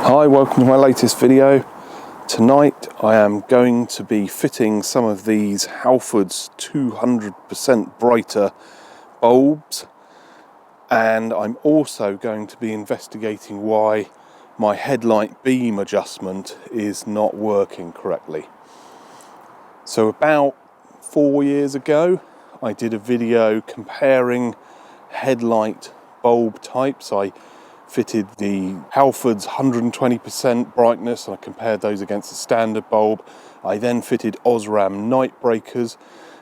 Hi, welcome to my latest video. Tonight I am going to be fitting some of these Halfords 200% brighter bulbs, and I'm also going to be investigating why my headlight beam adjustment is not working correctly. So about 4 years ago I did a video comparing headlight bulb types. I fitted the Halfords 120% brightness and I compared those against the standard bulb. I then fitted Osram night breakers,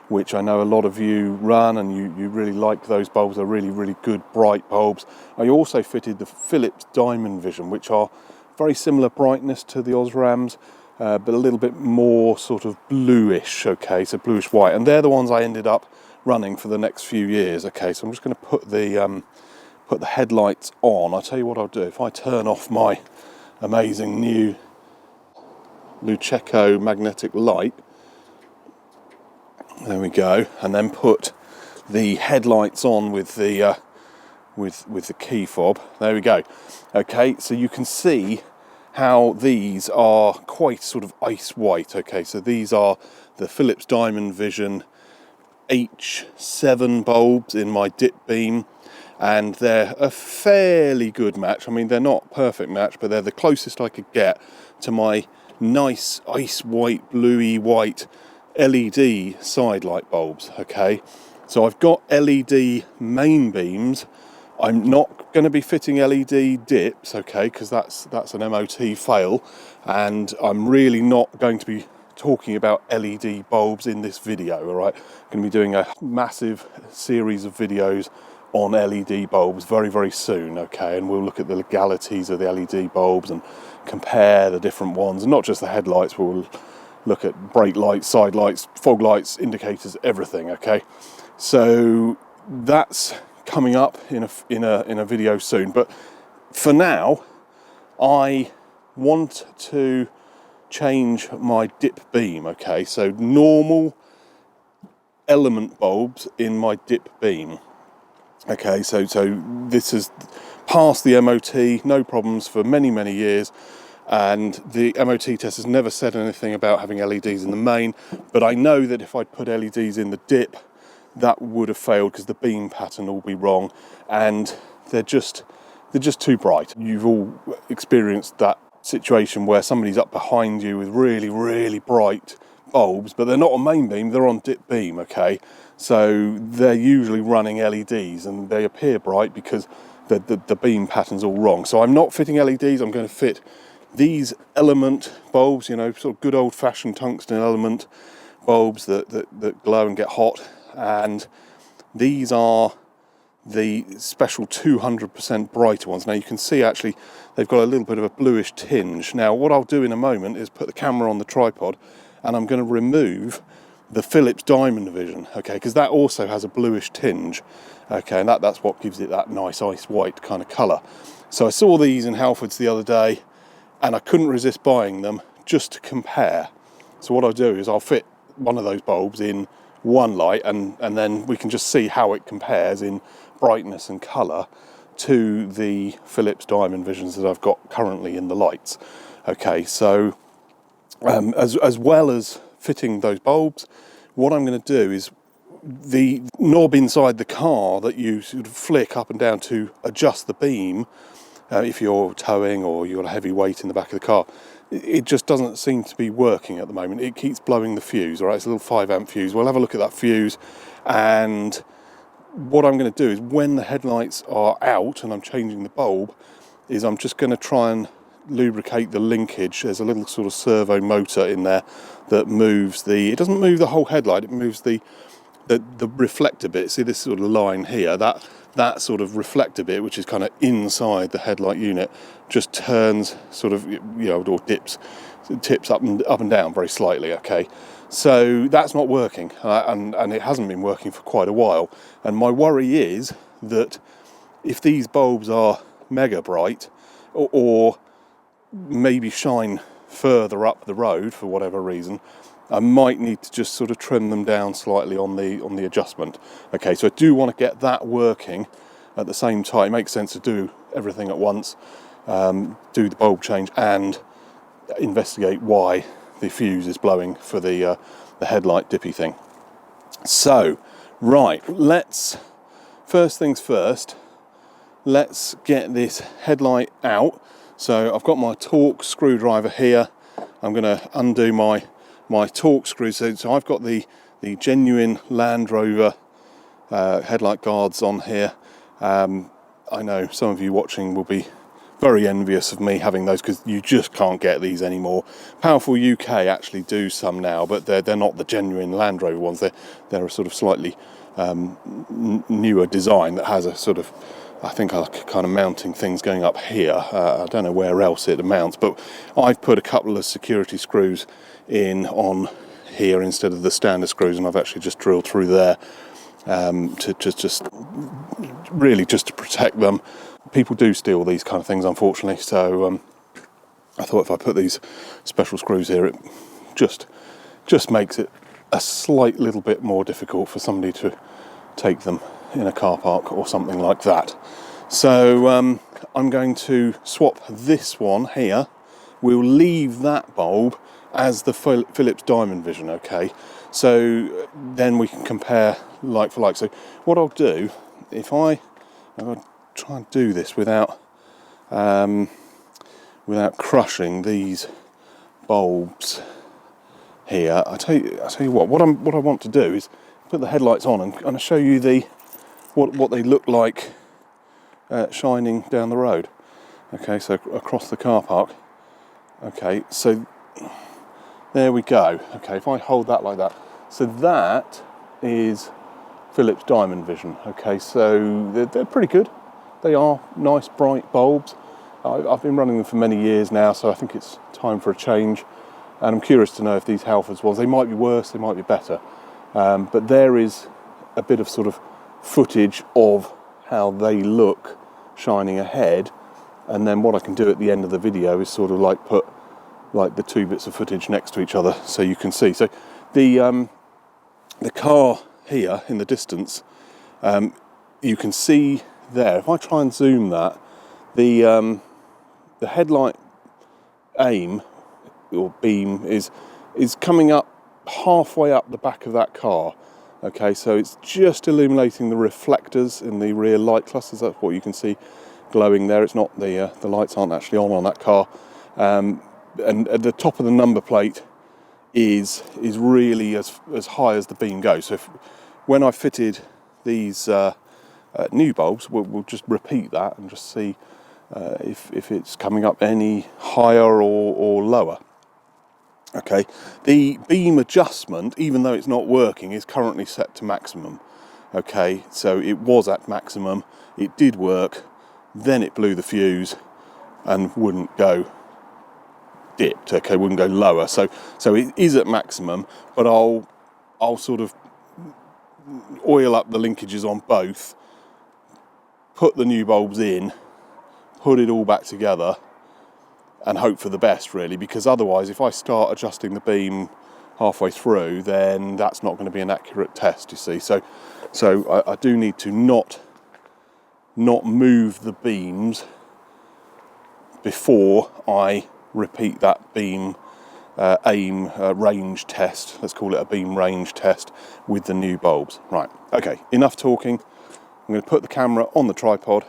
which I know a lot of you run and you really like those bulbs. They're really good bright bulbs. I also fitted the Philips Diamond Vision, which are very similar brightness to the Osrams, but a little bit more sort of bluish, okay, so bluish white, and they're the ones I ended up running for the next few years. Okay, so I'm just going to put the headlights on. I'll tell you what I'll do. If I turn off my amazing new Lubricating magnetic light, there we go, and then put the headlights on with the key fob. There we go. Okay, so you can see how these are quite sort of ice white. Okay, so these are the Philips Diamond Vision H7 bulbs in my dip beam, and they're a fairly good match. I mean, they're not perfect match, but they're the closest I could get to my nice ice white, bluey white LED side light bulbs. Okay, so I've got LED main beams. I'm not going to be fitting LED dips, okay, because that's an MOT fail, and I'm really not going to be talking about LED bulbs in this video. All right, I'm going to be doing a massive series of videos on LED bulbs very soon, okay, and we'll look at the legalities of the LED bulbs and compare the different ones, and not just the headlights, but we'll look at brake lights, side lights, fog lights, indicators, everything. Okay, so that's coming up in a video soon, but for now I want to change my dip beam. Okay, so normal element bulbs in my dip beam. Okay, so this has passed the MOT, no problems for many years, and the MOT test has never said anything about having LEDs in the main, but I know that if I'd put LEDs in the dip, that would have failed because the beam pattern will be wrong, and they're just too bright. You've all experienced that situation where somebody's up behind you with really bright bulbs, but they're not on main beam, they're on dip beam. Okay, so they're usually running LEDs and they appear bright because the beam pattern's all wrong. So I'm not fitting LEDs. I'm going to fit these element bulbs, you know, sort of good old-fashioned tungsten element bulbs that glow and get hot, and these are the special 200% brighter ones. Now you can see actually they've got a little bit of a bluish tinge. Now what I'll do in a moment is put the camera on the tripod and I'm going to remove the Philips Diamond Vision, okay, because that also has a bluish tinge, okay, and that's what gives it that nice ice white kind of colour. So I saw these in Halfords the other day and I couldn't resist buying them just to compare. So what I'll do is I'll fit one of those bulbs in one light and then we can just see how it compares in brightness and colour to the Philips Diamond Visions that I've got currently in the lights. Okay, so as well as fitting those bulbs, what I'm going to do is the knob inside the car that you sort of flick up and down to adjust the beam, if you're towing or you've got a heavy weight in the back of the car, it just doesn't seem to be working at the moment. It keeps blowing the fuse. All right, it's a little 5 amp fuse. We'll have a look at that fuse, and what I'm going to do is when the headlights are out and I'm changing the bulb, is I'm just going to try and lubricate the linkage. There's a little sort of servo motor in there that moves it doesn't move the whole headlight, it moves the reflector bit. See this sort of line here, that sort of reflector bit, which is kind of inside the headlight unit, just turns sort of, you know, or tips up and down very slightly. Okay, so that's not working, and it hasn't been working for quite a while, and my worry is that if these bulbs are mega bright or maybe shine further up the road for whatever reason, I might need to just sort of trim them down slightly on the adjustment. Okay, so I do want to get that working at the same time. It makes sense to do everything at once. do the bulb change and investigate why the fuse is blowing for the headlight dippy thing. So, right, first things first, let's get this headlight out. So I've got my Torx screwdriver here. I'm going to undo my Torx screws. So I've got the genuine Land Rover headlight guards on here. I know some of you watching will be very envious of me having those, because you just can't get these anymore. Powerful UK actually do some now, but they're not the genuine Land Rover ones. They're a sort of slightly newer design that has a sort of, I think, like kind of mounting things going up here. I don't know where else it mounts, but I've put a couple of security screws in on here instead of the standard screws, and I've actually just drilled through there to just really just to protect them. People do steal these kind of things, unfortunately, so I thought if I put these special screws here, it just makes it a slight little bit more difficult for somebody to take them in a car park or something like that. So I'm going to swap this one here. We'll leave that bulb as the Philips Diamond Vision, okay? So then we can compare like for like. So what I'll do, if I'll try and do this without crushing these bulbs here. I tell you what I want to do is put the headlights on and kind of show you what they look like shining down the road. Okay, so across the car park. Okay, so there we go. Okay, if I hold that like that, so that is Philips Diamond Vision. Okay, so they're pretty good. They are nice bright bulbs. I've been running them for many years now, so I think it's time for a change. And I'm curious to know if these Halfords ones, they might be worse, they might be better. But there is a bit of sort of footage of how they look shining ahead. And then what I can do at the end of the video is sort of like put like the two bits of footage next to each other so you can see. So the car here in the distance, you can see there. If I try and zoom that, the headlight aim or beam is coming up halfway up the back of that car. Okay, so it's just illuminating the reflectors in the rear light clusters. That's what you can see glowing there. It's not the lights aren't actually on that car. And at the top of the number plate is really as high as the beam goes. So when I fitted these new bulbs, we'll just repeat that and just see if it's coming up any higher or lower. Okay, the beam adjustment, even though it's not working, is currently set to maximum. Okay, so it was at maximum, it did work, then it blew the fuse and wouldn't go dipped, okay, wouldn't go lower. So it is at maximum, but I'll sort of oil up the linkages on both, put the new bulbs in, put it all back together, and hope for the best, really, because otherwise if I start adjusting the beam halfway through, then that's not going to be an accurate test, you see. So I do need to not move the beams before I repeat that beam aim range test. Let's call it a beam range test with the new bulbs. Right, okay, enough talking. I'm going to put the camera on the tripod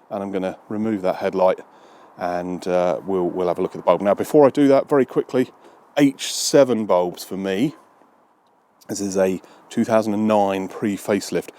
and I'm going to remove that headlight, and we'll have a look at the bulb. Now, before I do that, very quickly, H7 bulbs for me. This is a 2009 pre-facelift.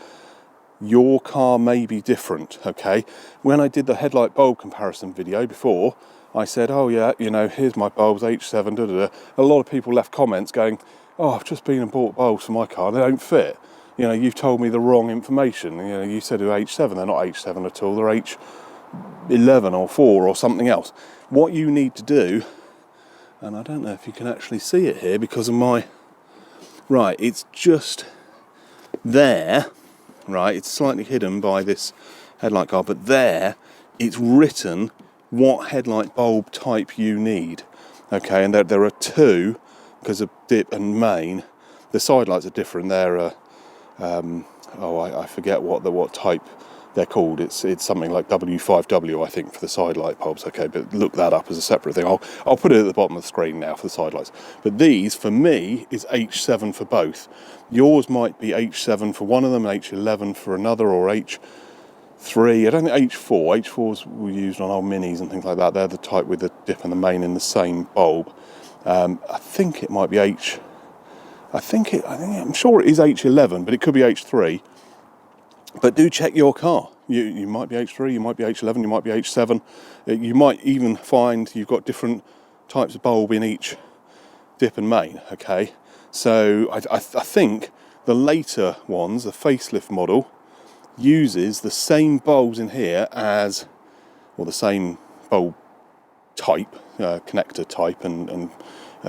Your car may be different, okay? When I did the headlight bulb comparison video before, I said, oh yeah, you know, here's my bulbs, H7, da da da. A lot of people left comments going, oh, I've just been and bought bulbs for my car, they don't fit. You know, you've told me the wrong information. You know, you said they're H7, they're not H7 at all, they're H11 or 4 or something else. What you need to do, and I don't know if you can actually see it here because of my, right, it's just there, right, it's slightly hidden by this headlight guard, but there it's written what headlight bulb type you need. Okay, and there are two, because of dip and main. The side lights are different. They're I forget what type they're called. It's something like W5W, I think, for the side light bulbs. Okay, but look that up as a separate thing. I'll put it at the bottom of the screen now for the side lights. But these, for me, is H7 for both. Yours might be H7 for one of them, H11 for another, or H3. I don't think H4. H4s were used on old Minis and things like that. They're the type with the dip and the main in the same bulb. I think it might be I'm sure it is H11, but it could be H3. But do check your car. You might be H3, you might be H11, you might be H7. You might even find you've got different types of bulb in each dip and main, okay? So I think the later ones, the facelift model, uses the same bulbs in here as, or the same bulb type, connector type and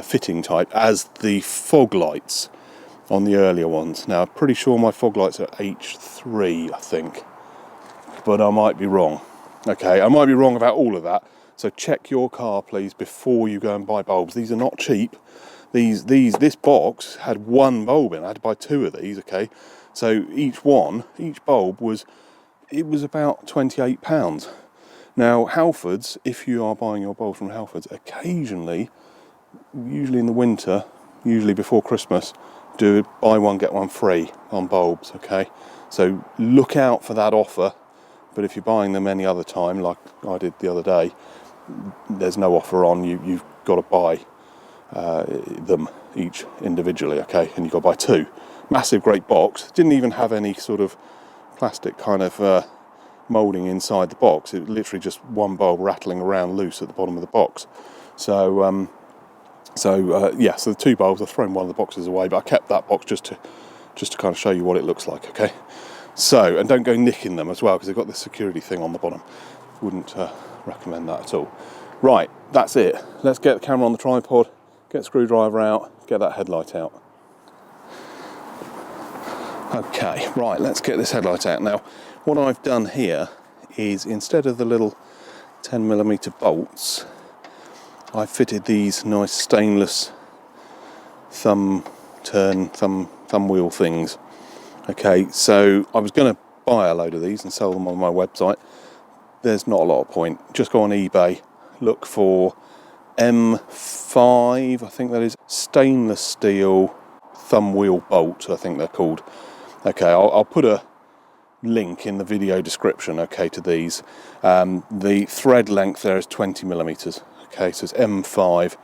fitting type as the fog lights on the earlier ones. Now, I'm pretty sure my fog lights are H3, I think, but I might be wrong. Okay, I might be wrong about all of that. So check your car, please, before you go and buy bulbs. These are not cheap. This box had one bulb in. I had to buy two of these. Okay, so each bulb was about £28. Now, Halfords, if you are buying your bulbs from Halfords, occasionally, usually in the winter, usually before Christmas, do buy one get one free on bulbs. Okay, so look out for that offer. But if you're buying them any other time, like I did the other day, there's no offer on. You've got to buy them each individually. Okay, and you've got to buy two. Massive, great box. Didn't even have any sort of plastic kind of moulding inside the box. It was literally just one bulb rattling around loose at the bottom of the box. So the two bulbs, I've thrown one of the boxes away, but I kept that box just to kind of show you what it looks like, okay? So, and don't go nicking them as well, because they've got the security thing on the bottom. Wouldn't recommend that at all. Right, that's it. Let's get the camera on the tripod, get the screwdriver out, get that headlight out. Okay, right, let's get this headlight out. Now, what I've done here is, instead of the little 10mm bolts, I fitted these nice stainless thumb wheel things. Okay, so I was going to buy a load of these and sell them on my website. There's not a lot of point. Just go on eBay, look for M5, I think that is, stainless steel thumb wheel bolts, I think they're called. Okay, I'll put a link in the video description, okay, to these. The thread length there is 20mm. Okay, so it's M5,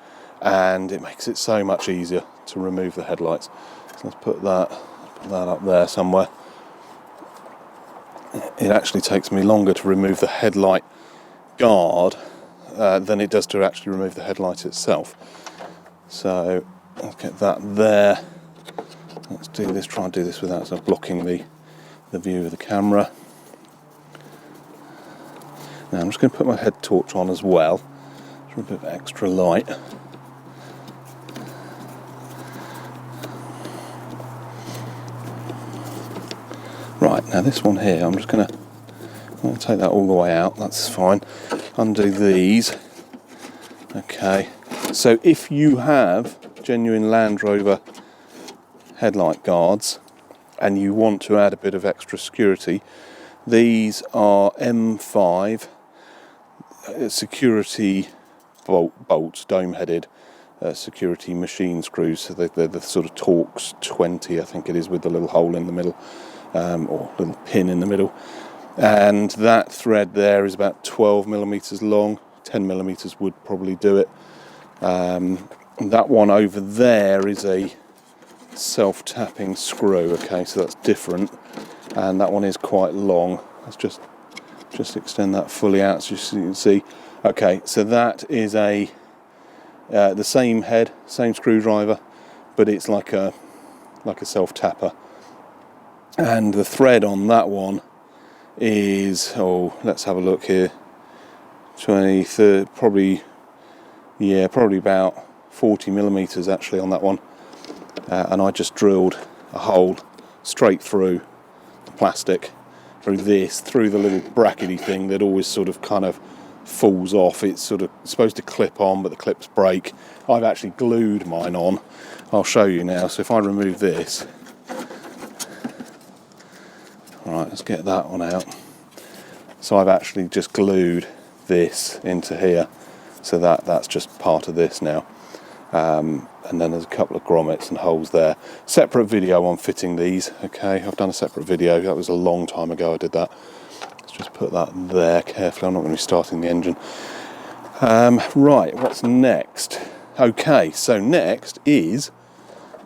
and it makes it so much easier to remove the headlights. So let's put that up there somewhere. It actually takes me longer to remove the headlight guard than it does to actually remove the headlight itself. So let's get that there. Let's do this, try and do this without sort of blocking the view of the camera. Now I'm just going to put my head torch on as well. A bit of extra light. Right, now this one here, I'm going to take that all the way out, that's fine. Undo these. Okay, so if you have genuine Land Rover headlight guards and you want to add a bit of extra security, these are M5 security bolts, dome-headed security machine screws. So they're the sort of Torx 20, I think it is, with the little hole in the middle, or little pin in the middle. And that thread there is about 12mm long. 10mm would probably do it. That one over there is a self-tapping screw. Okay, so that's different. And that one is quite long. Let's just extend that fully out so you can see. Okay, so that is the same head, same screwdriver, but it's like a self-tapper. And the thread on that one is, let's have a look here, 20, 30, probably about 40mm actually on that one. And I just drilled a hole straight through the plastic, through the little brackety thing that always sort of kind of falls off. It's sort of supposed to clip on, but the clips break. I've actually glued mine on. I'll show you now. So if I remove this, all right, let's get that one out. So I've actually just glued this into here, so that's just part of this now. And then there's a couple of grommets and holes there. Separate video on fitting these. Okay, I've done a separate video. That was a long time ago I did that. Let's just put that there carefully. I'm not going to be starting the engine. Right, what's next? Okay, so next is,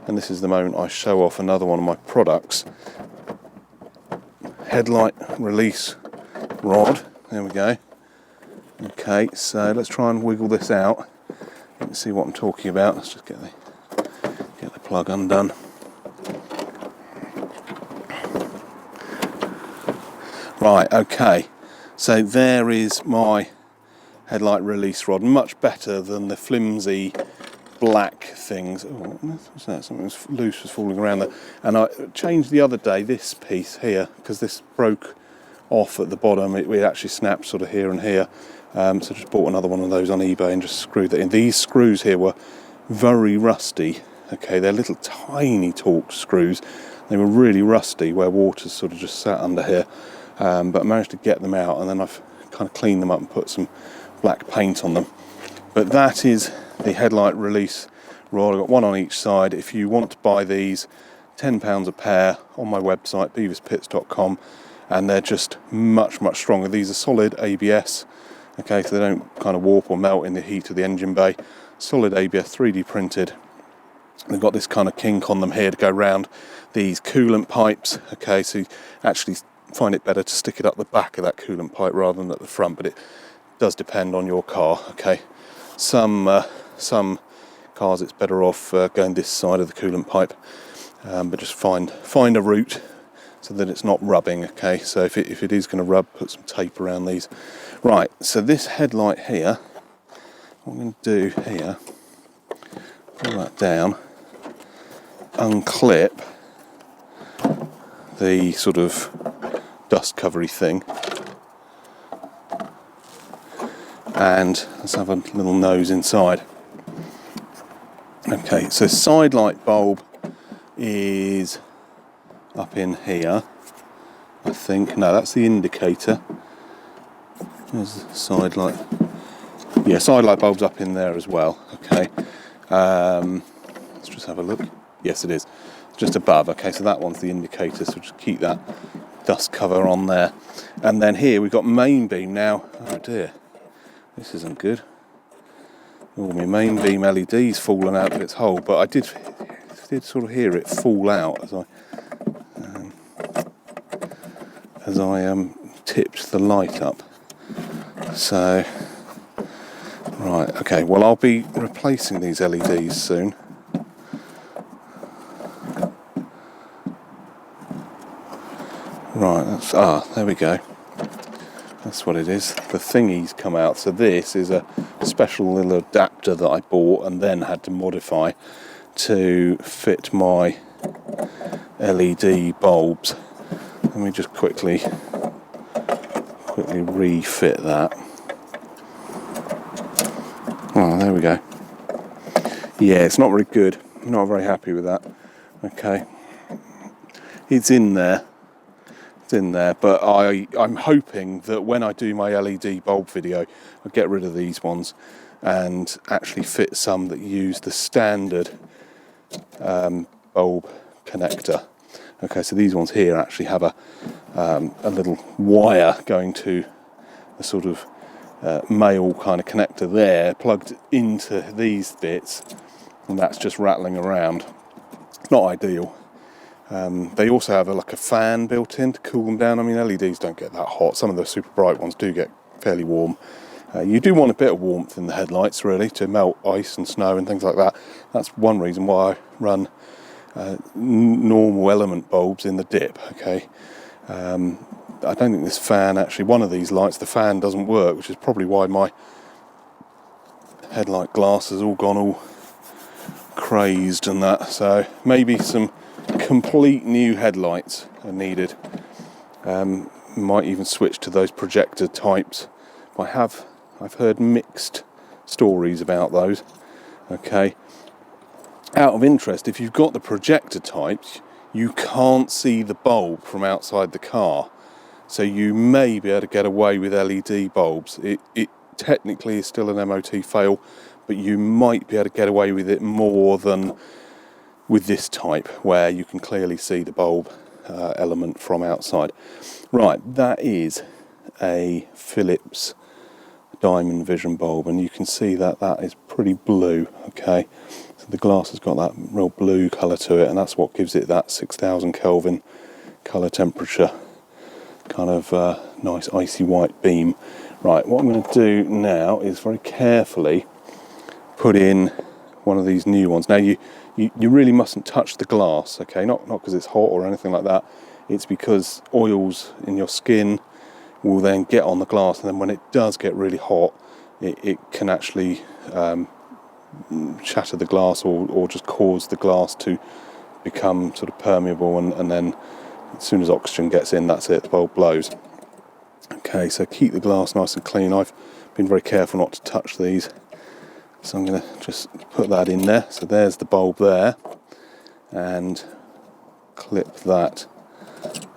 and this is the moment I show off another one of my products, headlight release rod. There we go. Okay, so let's try and wiggle this out. You can see what I'm talking about. Let's just get the plug undone. Right, okay. So there is my headlight release rod. Much better than the flimsy black things. Oh, what's that? Something was loose was falling around there. And I changed the other day this piece here because this broke off at the bottom. It actually snapped sort of here and here. So just bought another one of those on eBay and just screwed that in. These screws here were very rusty. Okay, they're little tiny Torx screws. They were really rusty where water's sort of just sat under here. But I managed to get them out, and then I've kind of cleaned them up and put some black paint on them. But that is the headlight release rod. I've got one on each side. If you want to buy these, £10 a pair on my website, beaverspits.com, and they're just much stronger. These are solid ABS. Okay, so they don't kind of warp or melt in the heat of the engine bay. Solid ABS, 3D printed. They've got this kind of kink on them here to go round these coolant pipes. Okay, so you actually find it better to stick it up the back of that coolant pipe rather than at the front, but it does depend on your car. Okay, some cars it's better off going this side of the coolant pipe, but just find a route so that it's not rubbing. Okay, so if it is going to rub, put some tape around these. Right, so this headlight here, what I'm going to do here, pull that down, unclip the sort of dust covery thing, and let's have a little nose inside. Okay, so side light bulb is up in here, I think. No, that's the indicator. There's the side light. Yeah, side light bulb's up in there as well. Okay, let's just have a look. Yes, it is. Just above. Okay, so that one's the indicator, so just keep that dust cover on there. And then here we've got main beam now. Oh dear, this isn't good. Oh, my main beam LED's fallen out of its hole, but I did sort of hear it fall out as I tipped the light up. So, right, okay, well I'll be replacing these LEDs soon. Right, there we go. That's what it is. The thingy's come out. So this is a special little adapter that I bought and then had to modify to fit my LED bulbs. Let me just quickly refit that. Oh, there we go. Yeah, it's not very good. I'm not very happy with that. Okay. It's in there. But I'm hoping that when I do my LED bulb video, I'll get rid of these ones and actually fit some that use the standard bulb connector. Okay, so these ones here actually have a little wire going to a sort of male kind of connector there, plugged into these bits, and that's just rattling around. Not ideal. They also have like a fan built in to cool them down. I mean, LEDs don't get that hot. Some of the super bright ones do get fairly warm. You do want a bit of warmth in the headlights, really, to melt ice and snow and things like that. That's one reason why I run normal element bulbs in the dip. Okay, I don't think this fan actually, one of these lights, the fan doesn't work, which is probably why my headlight glass has all gone all crazed and that. So maybe some complete new headlights are needed. Might even switch to those projector types. I've heard mixed stories about those. Okay, out of interest, if you've got the projector types, you can't see the bulb from outside the car. So you may be able to get away with LED bulbs. It technically is still an MOT fail, but you might be able to get away with it more than with this type, where you can clearly see the bulb element from outside. Right, that is a Philips Diamond Vision bulb, and you can see that that is pretty blue. Okay, so the glass has got that real blue colour to it, and that's what gives it that 6,000 Kelvin colour temperature, kind of nice icy white beam. Right, what I'm going to do now is very carefully put in one of these new ones. Now you really mustn't touch the glass, okay, not because it's hot or anything like that. It's because oils in your skin will then get on the glass, and then when it does get really hot, it can actually shatter the glass, or just cause the glass to become sort of permeable, and then as soon as oxygen gets in, that's it, the bulb blows. Okay, so keep the glass nice and clean. I've been very careful not to touch these, so I'm going to just put that in there. So there's the bulb there, and clip that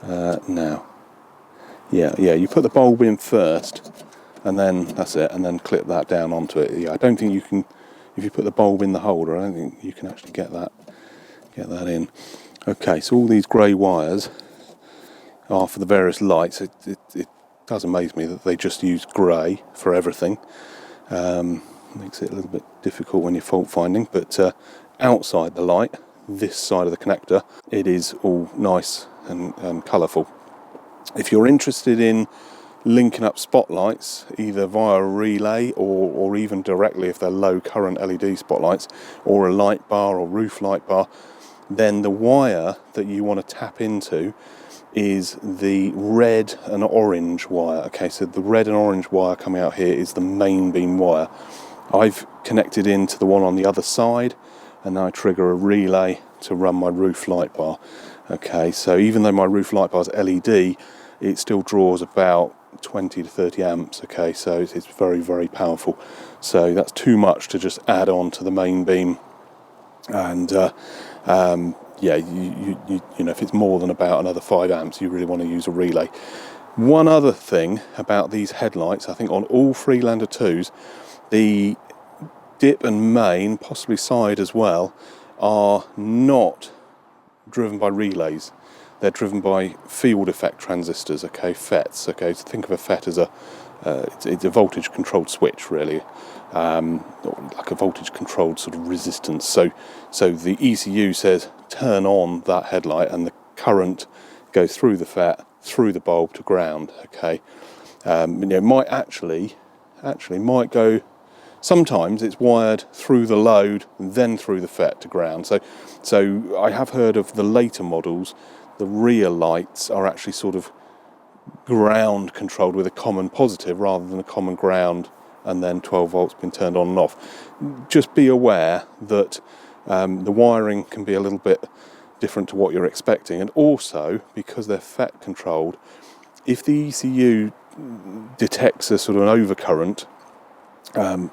now. Yeah, you put the bulb in first, and then that's it, and then clip that down onto it. Yeah, I don't think you can, if you put the bulb in the holder, I don't think you can actually get that in. Okay, so all these grey wires are for the various lights. It does amaze me that they just use grey for everything. Makes it a little bit difficult when you're fault finding, but outside the light, this side of the connector, it is all nice and colourful. If you're interested in linking up spotlights, either via a relay or even directly if they're low current LED spotlights, or a light bar or roof light bar, then the wire that you want to tap into is the red and orange wire. Okay, so the red and orange wire coming out here is the main beam wire. I've connected into the one on the other side, and now I trigger a relay to run my roof light bar. Okay, so even though my roof light bar is LED, it still draws about 20 to 30 amps. Okay, so it's very, very powerful. So that's too much to just add on to the main beam, and yeah, you know, if it's more than about another 5 amps, you really want to use a relay. One other thing about these headlights, I think on all Freelander 2s, the dip and main, possibly side as well, are not driven by relays. They're driven by field effect transistors, okay, FETs. Okay, so think of a FET as it's a voltage controlled switch, really, like a voltage controlled sort of resistance. So the ECU says turn on that headlight, and the current goes through the FET, through the bulb to ground. Okay, you know, might actually might go. Sometimes it's wired through the load, then through the FET to ground. So I have heard of the later models, the rear lights are actually sort of ground controlled with a common positive rather than a common ground, and then 12 volts being turned on and off. Just be aware that the wiring can be a little bit different to what you're expecting, and also because they're FET controlled, if the ECU detects a sort of an overcurrent,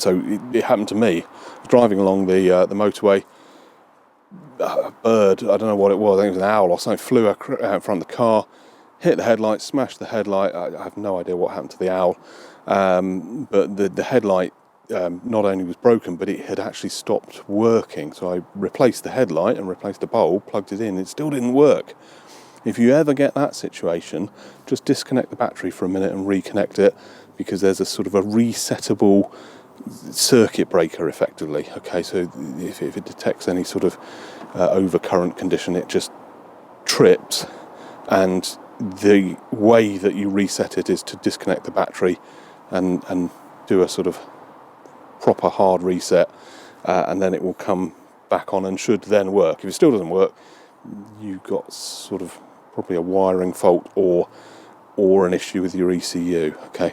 so it happened to me driving along the motorway. A bird, I don't know what it was, I think it was an owl or something, flew out in front of the car, hit the headlight, smashed the headlight. I have no idea what happened to the owl, but the headlight not only was broken, but it had actually stopped working. So I replaced the headlight and replaced the bulb, plugged it in, it still didn't work. If you ever get that situation, just disconnect the battery for a minute and reconnect it, because there's a sort of a resettable circuit breaker effectively. Okay, so if it detects any sort of overcurrent condition, it just trips, and the way that you reset it is to disconnect the battery and do a sort of proper hard reset, and then it will come back on and should then work. If it still doesn't work, you've got sort of probably a wiring fault or an issue with your ECU. Okay,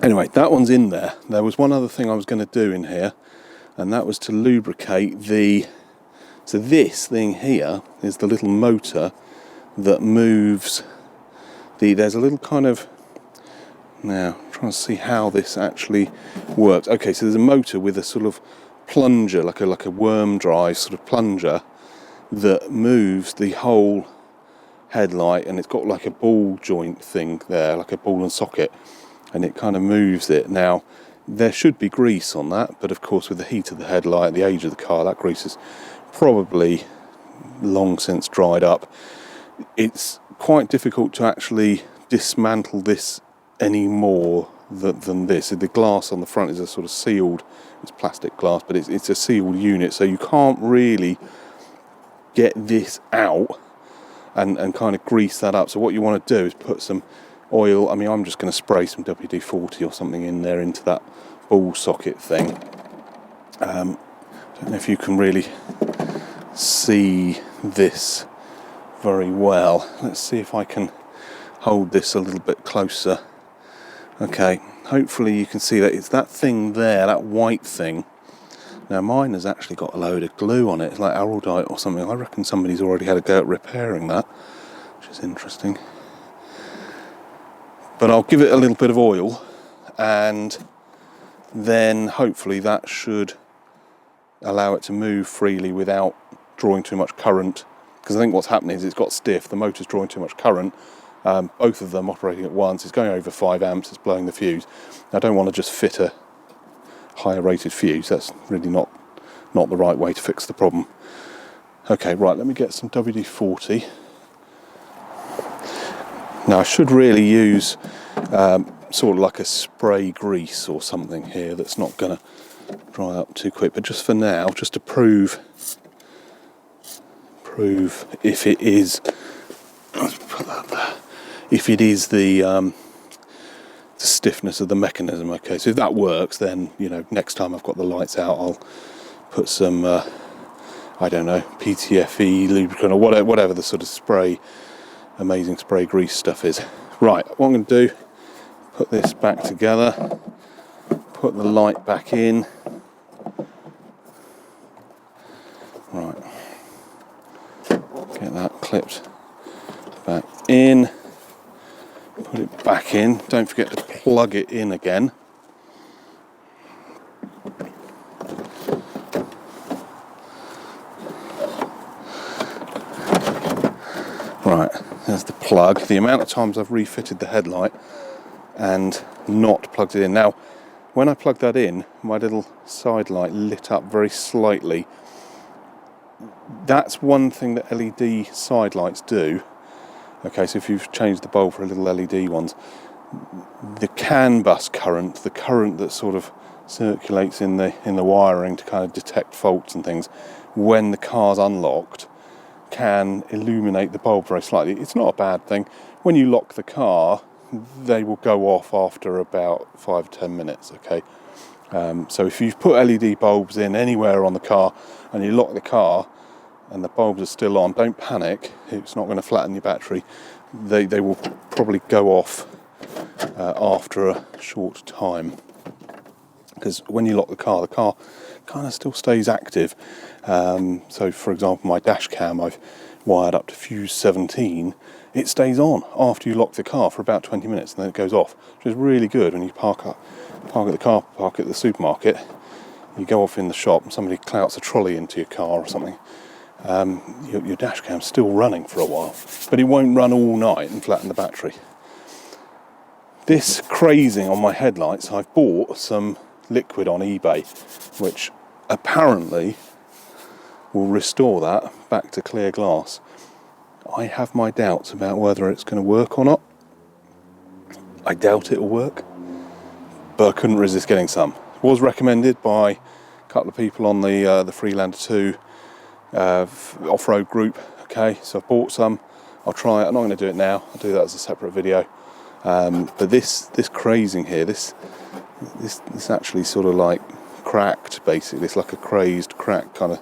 anyway, that one's in there. There was one other thing I was going to do in here, and that was to lubricate so this thing here is the little motor that moves there's a little kind of, now I'm trying to see how this actually works. Okay, so there's a motor with a sort of plunger, like a worm drive sort of plunger, that moves the whole headlight, and it's got like a ball joint thing there, like a ball and socket, and it kind of moves it. Now there should be grease on that, but of course with the heat of the headlight, the age of the car, that grease is probably long since dried up. It's quite difficult to actually dismantle this any more than this. The glass on the front is a sort of sealed, it's plastic glass, but it's a sealed unit, so you can't really get this out and kind of grease that up. So what you want to do is put some oil. I mean, I'm just going to spray some WD-40 or something in there into that ball socket thing. I don't know if you can really see this very well. Let's see if I can hold this a little bit closer. Okay, hopefully you can see that it's that thing there, that white thing. Now mine has actually got a load of glue on it. It's like Araldite or something. I reckon somebody's already had a go at repairing that, which is interesting. But I'll give it a little bit of oil, and then hopefully that should allow it to move freely without drawing too much current. Because I think what's happening is it's got stiff, the motor's drawing too much current, both of them operating at once. It's going over 5 amps, it's blowing the fuse. I don't want to just fit a higher rated fuse. That's really not the right way to fix the problem. Okay, right, let me get some WD-40. Now I should really use sort of like a spray grease or something here that's not going to dry up too quick, but just for now, just to prove if it is, let's put that there, if it is the stiffness of the mechanism. Okay, so if that works, then next time I've got the lights out, I'll put some I don't know, PTFE lubricant or whatever the sort of amazing spray grease stuff is. Right, what I'm going to do, put this back together, put the light back in. Right, get that clipped back in, put it back in. Don't forget to plug it in again. Right, there's the plug. The amount of times I've refitted the headlight and not plugged it in. Now, when I plugged that in, my little side light lit up very slightly. That's one thing that LED side lights do. Okay, so if you've changed the bulb for a little LED ones, the CAN bus current, the current that sort of circulates in the wiring to kind of detect faults and things, when the car's unlocked, can illuminate the bulb very slightly. It's not a bad thing. When you lock the car, they will go off after about 5 to 10 minutes. Okay, so if you've put LED bulbs in anywhere on the car and you lock the car and the bulbs are still on, don't panic. It's not going to flatten your battery. They will probably go off after a short time, because when you lock the car kind of still stays active. So for example, my dash cam, I've wired up to fuse 17. It stays on after you lock the car for about 20 minutes, and then it goes off, which is really good when you park at the car park at the supermarket. You go off in the shop and somebody clouts a trolley into your car or something. Your dash cam's still running for a while, but it won't run all night and flatten the battery. This crazing on my headlights, I've bought some liquid on eBay, which apparently will restore that back to clear glass. I have my doubts about whether it's going to work or not. I doubt it'll work, but I couldn't resist getting some. It was recommended by a couple of people on the Freelander 2 off-road group. Okay, so I bought some. I'll try it. I'm not going to do it now. I'll do that as a separate video. But this crazing here, this actually sort of like cracked, basically. It's like a crazed crack kind of.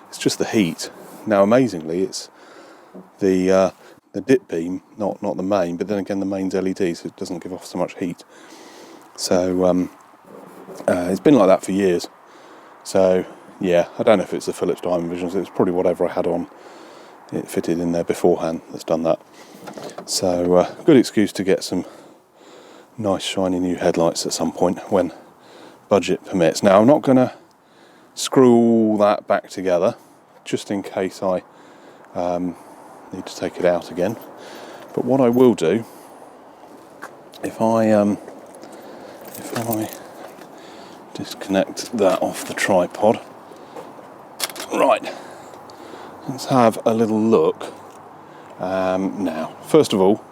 It's just the heat. Now, amazingly, it's the dip beam, not the main. But then again, the main's LED, so it doesn't give off so much heat. So it's been like that for years. So yeah, I don't know if it's the Philips Diamond Visions. It's probably whatever I had on it fitted in there beforehand that's done that. So good excuse to get some nice shiny new headlights at some point when budget permits. Now, I'm not going to screw all that back together, just in case I Need to take it out again. But what I will do, if I disconnect that off the tripod, right, let's have a little look now. First of all,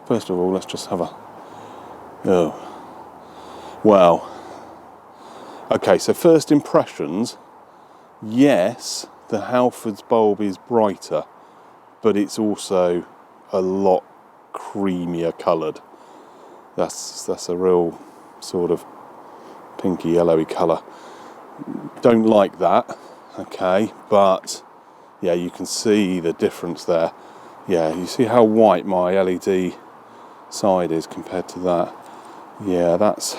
let's just have a, oh, well, okay, so first impressions, yes, the Halfords bulb is brighter, but it's also a lot creamier coloured. That's a real sort of pinky yellowy colour. Don't like that, okay, but yeah, you can see the difference there. Yeah, you see how white my LED side is compared to that. Yeah, that's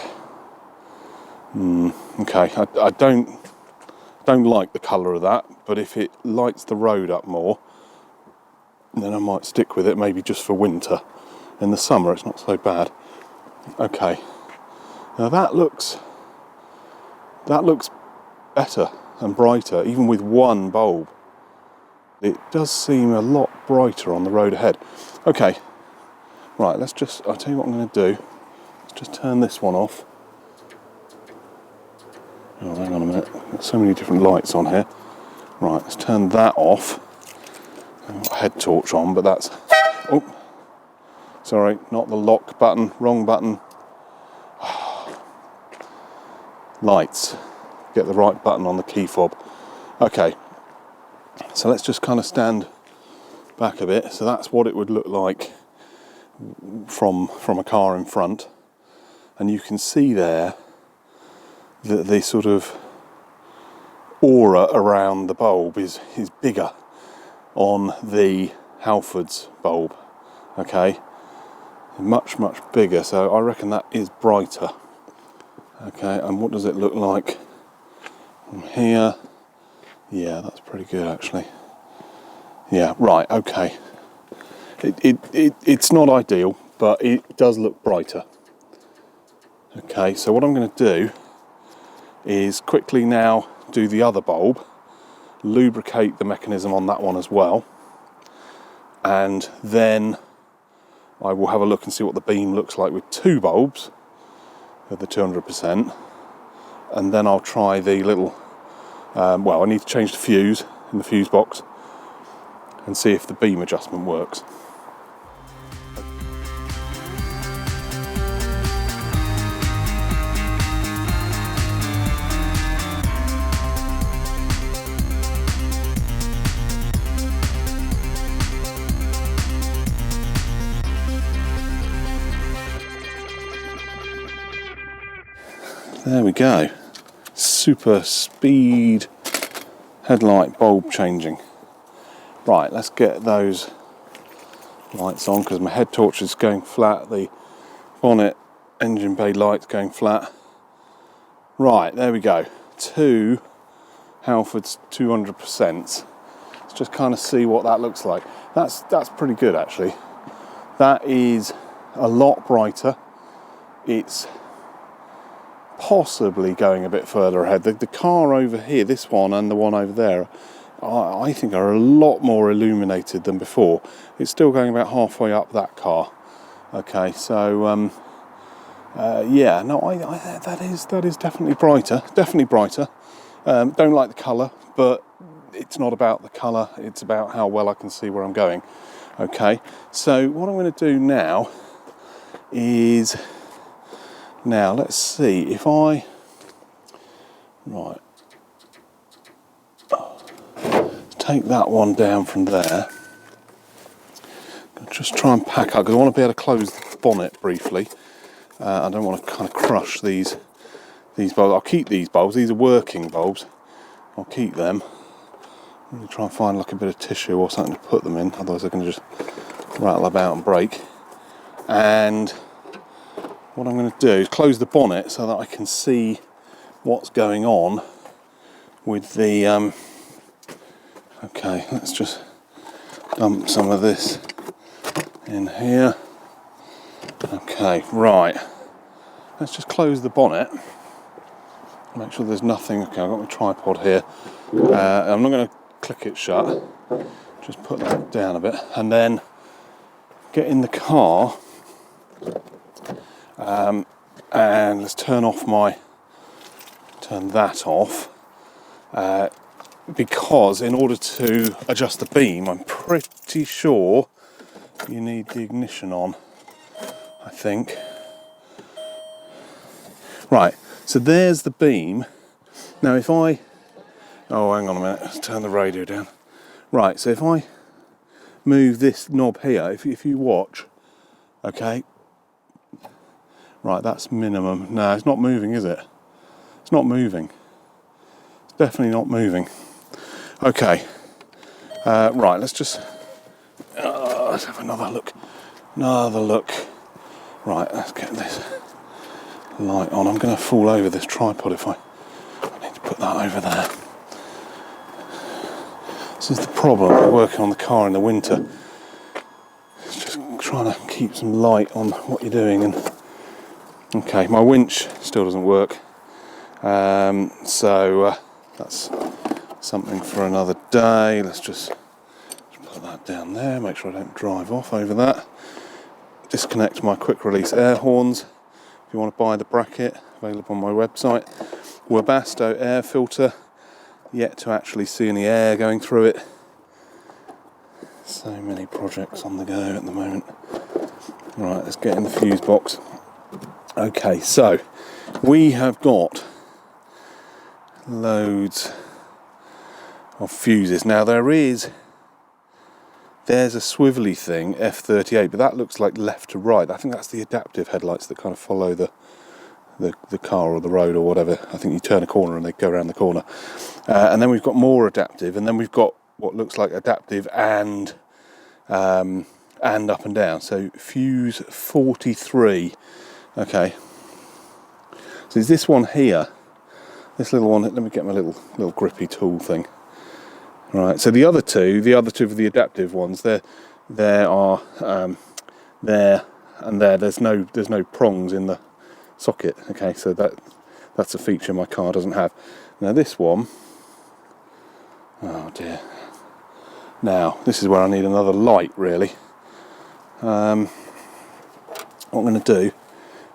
okay. I don't like the colour of that, but if it lights the road up more, then I might stick with it, maybe just for winter. In the summer it's not so bad. Okay, now that looks better and brighter, even with one bulb. It does seem a lot brighter on the road ahead. Okay, right, I'll tell you what I'm going to do. Let's just turn this one off. Oh, hang on a minute, there's so many different lights on here. Right, let's turn that off. I've got a head torch on, but that's, oh, sorry, not the lock button, wrong button. Lights, get the right button on the key fob. Okay, so let's just kind of stand back a bit. So that's what it would look like from a car in front, and you can see there that the sort of aura around the bulb is bigger on the Halfords bulb. Okay, much bigger, so I reckon that is brighter. Okay, and what does it look like from here? Yeah, that's pretty good actually. Yeah, right, okay. It's not ideal, but it does look brighter. Okay, so what I'm going to do is quickly now do the other bulb, lubricate the mechanism on that one as well, and then I will have a look and see what the beam looks like with two bulbs of the 200%, and then I'll try the little, well, I need to change the fuse in the fuse box and see if the beam adjustment works. There we go. Super speed headlight bulb changing. Right, let's get those lights on because my head torch is going flat, the bonnet engine bay light's going flat. Right, there we go. Two Halfords 200%. Let's just kind of see what that looks like. That's pretty good actually. That is a lot brighter. It's possibly going a bit further ahead. The car over here, this one and the one over there, I think are a lot more illuminated than before. It's still going about halfway up that car. Okay, so yeah, no, that is definitely brighter. Definitely brighter. Don't like the colour, but it's not about the colour. It's about how well I can see where I'm going. Okay, so what I'm going to do now is, now let's see if I, right, take that one down from there. I'll just try and pack up because I want to be able to close the bonnet briefly. I don't want to kind of crush these bulbs. I'll keep these bulbs. These are working bulbs. I'll keep them. I'm going to try and find like a bit of tissue or something to put them in. Otherwise they're going to just rattle about and break. And what I'm going to do is close the bonnet so that I can see what's going on with the, okay, let's just dump some of this in here. Okay, right, let's just close the bonnet, make sure there's nothing. Okay, I've got my tripod here. I'm not going to click it shut, Just put that down a bit, and then get in the car, and let's turn that off, because in order to adjust the beam, I'm pretty sure you need the ignition on, I think. Right, so there's the beam. Now if I, oh hang on a minute, let's turn the radio down. Right, so if I move this knob here, if you watch, okay, right, that's minimum. No, it's not moving, is it? It's not moving. It's definitely not moving. Okay, right, let's have another look. Right, let's get this light on. I'm going to fall over this tripod if I need to put that over there. This is the problem with working on the car in the winter. It's just trying to keep some light on what you're doing. And okay, my winch still doesn't work, so that's something for another day. Let's just put that down there, make sure I don't drive off over that. Disconnect my quick release air horns. If you want to buy the bracket, available on my website. Webasto air filter, yet to actually see any air going through it. So many projects on the go at the moment. Right, let's get in the fuse box. Okay, so we have got loads of fuses. Now there's a swivelly thing, F38, but that looks like left to right. I think that's the adaptive headlights that kind of follow the car or the road or whatever. I think you turn a corner and they go around the corner. And then we've got more adaptive, and then we've got what looks like adaptive and up and down. So fuse 43. Okay. So is this one here? This little one. Let me get my little grippy tool thing. Right, so the other two of the adaptive ones, there are there and there. There's no prongs in the socket. Okay, so that's a feature my car doesn't have. Now this one, oh dear. Now this is where I need another light really. What I'm going to do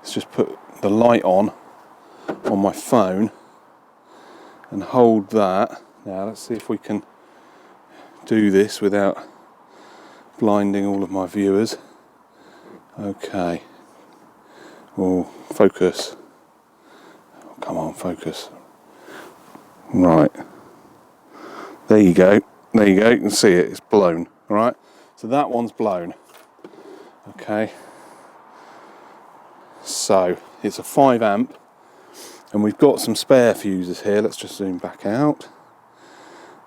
is just put the light on my phone and hold that. Now let's see if we can do this without blinding all of my viewers. Okay. Oh, focus. Oh, come on, focus. Right. There you go. There you go. You can see it. It's blown. All right. So that one's blown. Okay. So it's a 5 amp, and we've got some spare fuses here. Let's just zoom back out.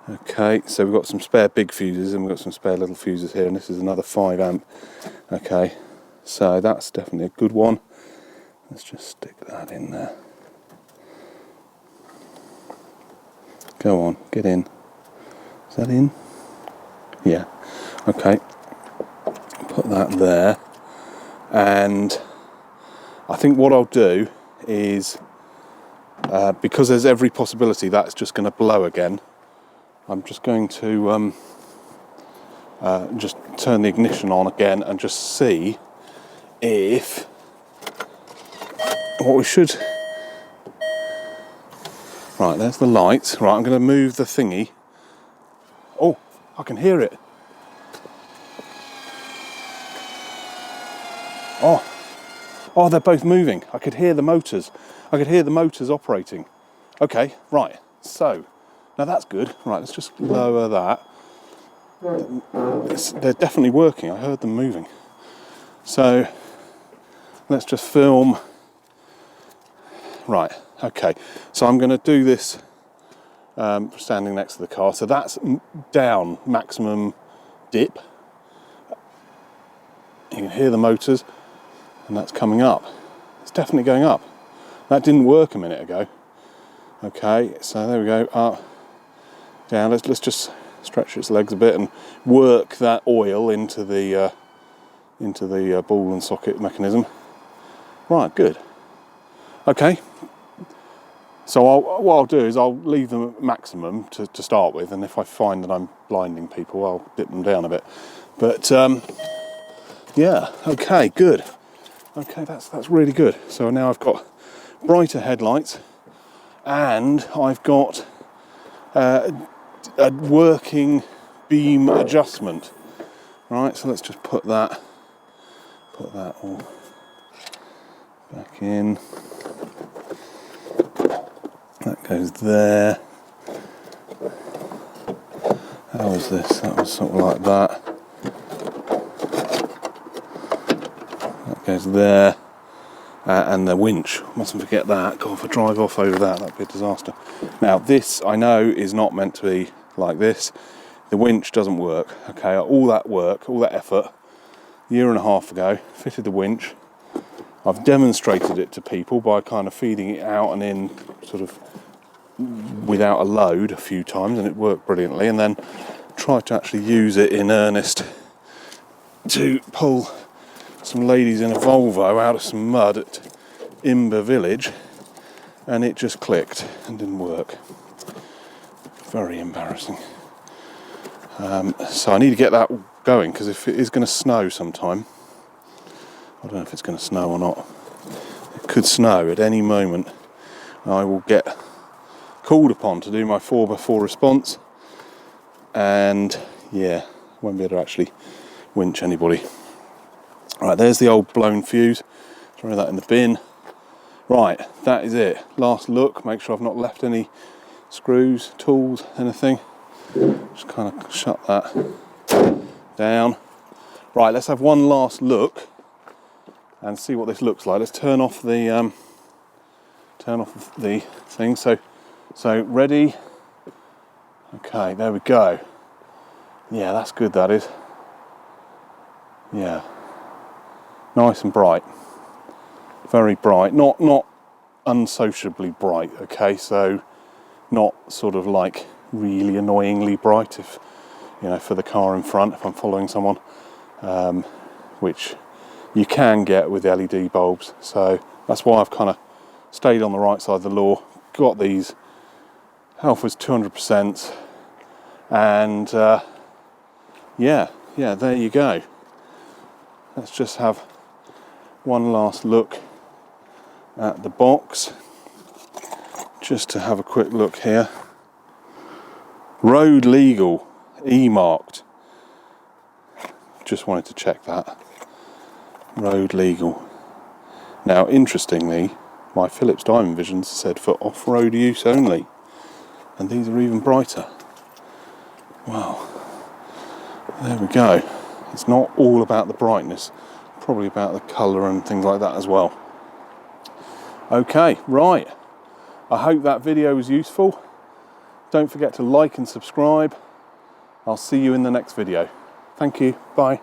Okay, so we've got some spare big fuses and we've got some spare little fuses here, and this is another 5 amp. Okay, so that's definitely a good one. Let's just stick that in there. Go on, get in. Is that in? Yeah. Okay. Put that there. And I think what I'll do is, because there's every possibility that's just going to blow again, I'm just going to just turn the ignition on again and just see if what we should. Right, there's the lights. Right, I'm going to move the thingy. Oh, I can hear it. Oh, they're both moving. I could hear the motors. I could hear the motors operating. Okay, right. So. Now that's good. Right, let's just lower that. They're definitely working. I heard them moving. So let's just film. Right, okay. So I'm going to do this standing next to the car. So that's down, maximum dip. You can hear the motors, and that's coming up. It's definitely going up. That didn't work a minute ago. Okay, so there we go. Up. Down. Let's just stretch its legs a bit and work that oil into the ball and socket mechanism. Right, good. Okay. So what I'll do is I'll leave them at maximum to start with, and if I find that I'm blinding people, I'll dip them down a bit. But yeah, okay, good. Okay, that's really good. So now I've got brighter headlights, and I've got a working beam adjustment. Right, so let's just put that all back in. That goes there. How was this? That was sort of like that. That goes there. And the winch, mustn't forget that. God, if I drive off over that, that'd be a disaster. Now this, I know, is not meant to be like this. The winch doesn't work, okay? All that work, all that effort, a year and a half ago, fitted the winch. I've demonstrated it to people by kind of feeding it out and in sort of without a load a few times, and it worked brilliantly, and then tried to actually use it in earnest to pull some ladies in a Volvo out of some mud at Imber Village, and it just clicked and didn't work. Very embarrassing. So I need to get that going, because if it is going to snow sometime, I don't know if it's going to snow or not. It could snow at any moment. I will get called upon to do my 4x4 response, and yeah, won't be able to actually winch anybody. Right, there's the old blown fuse. Throw that in the bin. Right, that is it. Last look, make sure I've not left any screws, tools, anything. Just kind of shut that down. Right, let's have one last look and see what this looks like. Let's turn off the thing. So ready? Okay, there we go. Yeah, that's good, that is. Yeah. Nice and bright. Very bright. Not unsociably bright, okay? So not sort of like really annoyingly bright, if you know, for the car in front, if I'm following someone, which you can get with LED bulbs. So that's why I've kind of stayed on the right side of the law. Got these Halfords 200%, and yeah, there you go. Let's just have one last look at the box, just to have a quick look here. Road legal, E-marked. Just wanted to check that. Road legal. Now, interestingly, my Philips Diamond Visions said for off-road use only, and these are even brighter. Wow. There we go. It's not all about the brightness, probably about the colour and things like that as well. Okay, right. I hope that video was useful. Don't forget to like and subscribe. I'll see you in the next video. Thank you. Bye.